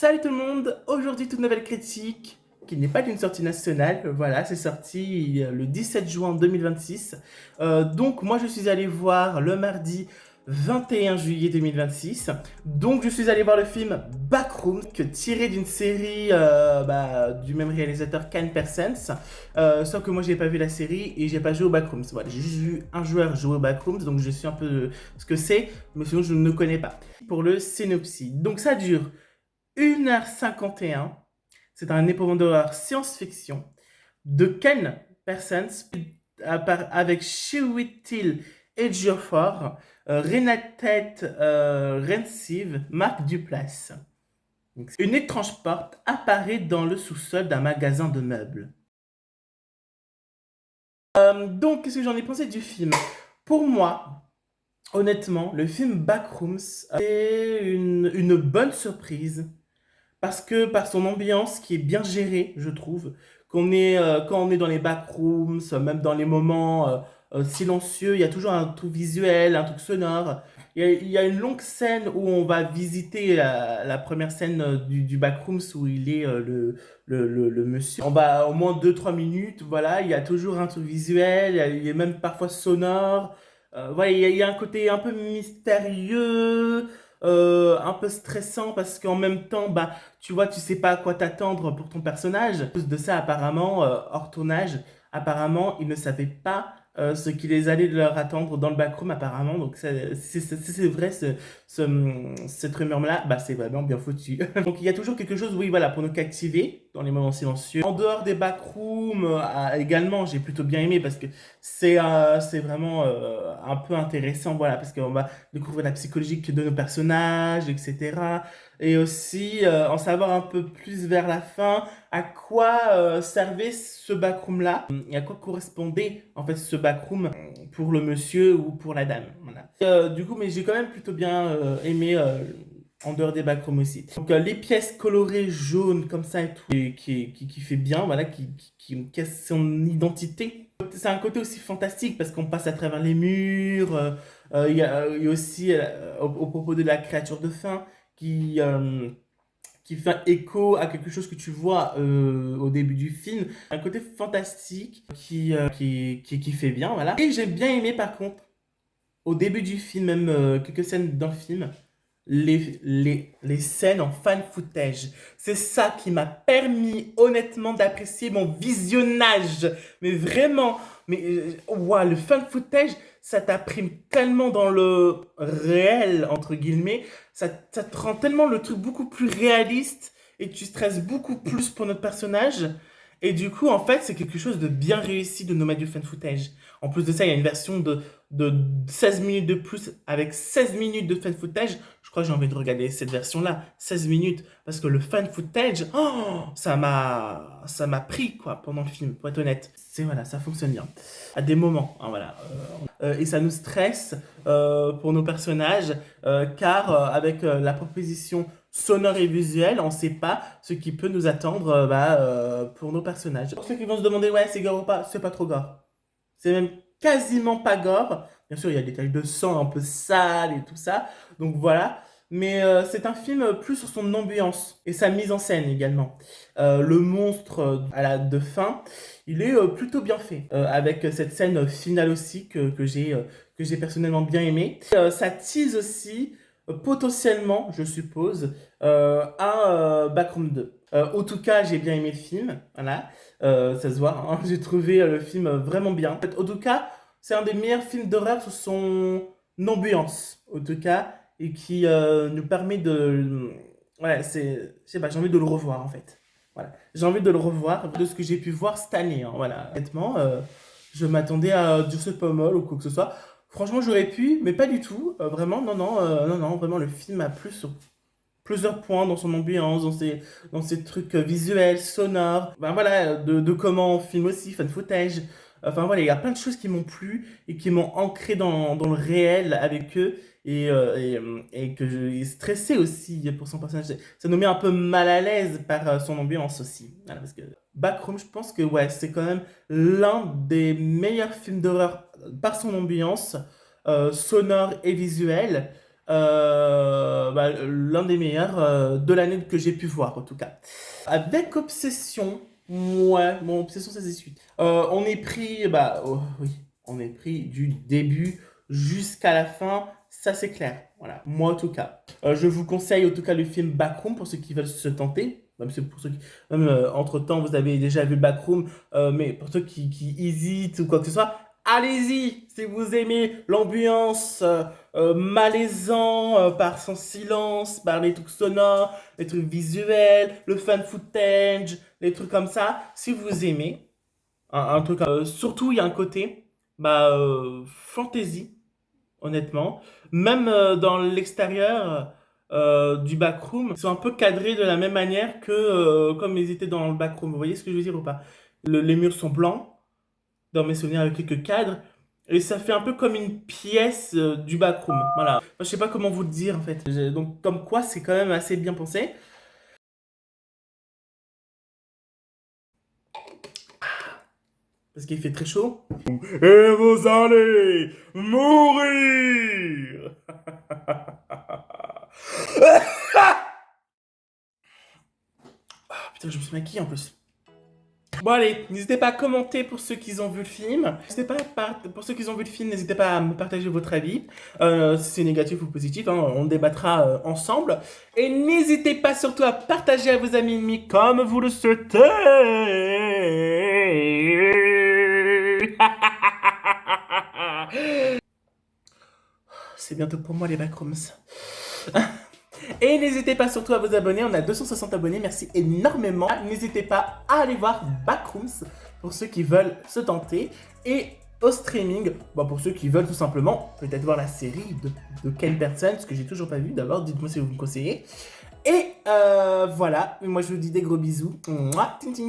Salut tout le monde, aujourd'hui toute nouvelle critique qui n'est pas d'une sortie nationale, voilà, c'est sorti le 17 juin 2026. Donc moi je suis allé voir le mardi 21 juillet 2026. Donc je suis allé voir le film Backrooms, tiré d'une série du même réalisateur Kyle Persons. Sauf que moi j'ai pas vu la série et j'ai pas joué au Backrooms. Voilà, j'ai juste vu un joueur jouer au Backrooms, donc je suis un peu ce que c'est, mais sinon je ne connais pas. Pour le synopsis, donc ça dure 1h51. C'est un épouvant d'horreur science-fiction de Ken Parsons avec Chiwetel Ejiofor, Renate Reinsve, Mark Duplass. Une étrange porte apparaît dans le sous-sol d'un magasin de meubles. Donc, qu'est-ce que j'en ai pensé du film? Pour moi, honnêtement, le film Backrooms est une bonne surprise. Parce que par son ambiance qui est bien gérée, je trouve, quand on est dans les backrooms, même dans les moments silencieux, il y a toujours un truc visuel, un truc sonore. Il y a une longue scène où on va visiter la première scène du backrooms où il est le monsieur. On va au moins 2-3 minutes, voilà, il y a toujours un truc visuel, il y a même parfois sonore. Voilà, il y a un côté un peu mystérieux, un peu stressant parce qu'en même temps, bah, tu vois, tu sais pas à quoi t'attendre pour ton personnage. En plus de ça, apparemment, hors tournage, apparemment, ils ne savaient pas ce qui les allait leur attendre dans le backroom, apparemment. Donc, c'est vrai, cette rumeur-là, bah, c'est vraiment bien foutu. Donc, il y a toujours quelque chose, oui, voilà, pour nous captiver dans les moments silencieux. En dehors des backrooms, également, j'ai plutôt bien aimé parce que c'est vraiment un peu intéressant, voilà, parce qu'on va découvrir la psychologie de nos personnages, etc. Et aussi en savoir un peu plus vers la fin à quoi servait ce backroom-là et à quoi correspondait en fait ce backroom pour le monsieur ou pour la dame. Voilà. Du coup, mais j'ai quand même plutôt bien aimé en dehors des backrooms aussi. Donc les pièces colorées jaunes comme ça et tout, et qui fait bien, voilà, qui casse son identité. C'est un côté aussi fantastique parce qu'on passe à travers les murs. Il y a aussi au propos de la créature de fin qui fait écho à quelque chose que tu vois au début du film. Un côté fantastique qui fait bien, voilà. Et j'ai bien aimé par contre, au début du film, même quelques scènes dans le film, les scènes en fan footage. C'est ça qui m'a permis honnêtement d'apprécier mon visionnage. Mais vraiment, mais ouah, le fan footage, ça t'imprime tellement dans le réel, entre guillemets. Ça te rend tellement le truc beaucoup plus réaliste et tu stresses beaucoup plus pour notre personnage. Et du coup, en fait, c'est quelque chose de bien réussi de nommer du fan footage. En plus de ça, il y a une version de 16 minutes de plus avec 16 minutes de fan footage. Je crois que j'ai envie de regarder cette version-là, 16 minutes, parce que le fan footage, oh, ça m'a pris quoi pendant le film, pour être honnête. C'est voilà, ça fonctionne bien. À des moments, hein, voilà. Et ça nous stresse pour nos personnages, car avec la proposition sonore et visuelle, on ne sait pas ce qui peut nous attendre pour nos personnages. Pour ceux qui vont se demander, ouais, c'est gore ou pas, c'est pas trop gore. C'est même quasiment pas gore. Bien sûr, il y a des taches de sang un peu sales et tout ça. Donc voilà. Mais c'est un film plus sur son ambiance et sa mise en scène également. Le monstre de fin, il est plutôt bien fait. Avec cette scène finale aussi que j'ai personnellement bien aimé. Ça tease aussi potentiellement, je suppose, un Backroom 2. En tout cas, j'ai bien aimé le film. Voilà. Ça se voit, hein. J'ai trouvé le film vraiment bien. En fait, en tout cas, c'est un des meilleurs films d'horreur sur son ambiance, en tout cas, et qui nous permet de... Ouais, je sais pas, j'ai envie de le revoir, en fait. Voilà. J'ai envie de le revoir de ce que j'ai pu voir cette année, hein. Voilà. Honnêtement, je m'attendais à du Pommel ou quoi que ce soit. Franchement, j'aurais pu, mais pas du tout. Vraiment, non, non, non, non, vraiment, le film a plu sur plusieurs points dans son ambiance, dans ses trucs visuels, sonores, ben voilà, de comment on filme aussi, fan footage. Enfin voilà, il y a plein de choses qui m'ont plu et qui m'ont ancré dans le réel avec eux et que je stressé aussi pour son personnage. Ça nous met un peu mal à l'aise par son ambiance aussi. Voilà, parce que Backroom, je pense que ouais, c'est quand même l'un des meilleurs films d'horreur par son ambiance sonore et visuelle. l'un des meilleurs de l'année que j'ai pu voir en tout cas. Avec Obsession, ouais, mon Obsession ça c'est suite. On est pris, oui, on est pris du début jusqu'à la fin, ça c'est clair. Voilà, moi en tout cas. Je vous conseille en tout cas le film Backroom pour ceux qui veulent se tenter. Même si pour ceux qui, même entre-temps vous avez déjà vu Backroom, mais pour ceux qui hésitent ou quoi que ce soit, allez-y si vous aimez l'ambiance malaisant par son silence, par les trucs sonores, les trucs visuels, le fan footage, les trucs comme ça. Si vous aimez un truc, surtout il y a un côté fantasy, honnêtement. Même dans l'extérieur du backroom, ils sont un peu cadrés de la même manière que comme ils étaient dans le backroom. Vous voyez ce que je veux dire ou pas? Les murs sont blancs dans mes souvenirs avec quelques cadres. Et ça fait un peu comme une pièce du backroom. Voilà. Moi, je sais pas comment vous le dire en fait. Donc comme quoi c'est quand même assez bien pensé. Parce qu'il fait très chaud. Et vous allez mourir. Putain, je me suis maquillé en plus. Bon allez, n'hésitez pas à commenter pour ceux qui ont vu le film. N'hésitez pas pour ceux qui ont vu le film, n'hésitez pas à me partager votre avis. Si c'est négatif ou positif, hein, on débattra ensemble. Et n'hésitez pas surtout à partager à vos amis ennemis comme vous le souhaitez. C'est bientôt pour moi les backrooms. Et n'hésitez pas surtout à vous abonner, on a 260 abonnés, merci énormément. N'hésitez pas à aller voir Backrooms pour ceux qui veulent se tenter. Et au streaming, pour ceux qui veulent tout simplement peut-être voir la série de Ken Person, ce que j'ai toujours pas vu. D'abord, dites-moi si vous me conseillez. Et voilà, moi je vous dis des gros bisous. Mouah, ting ting.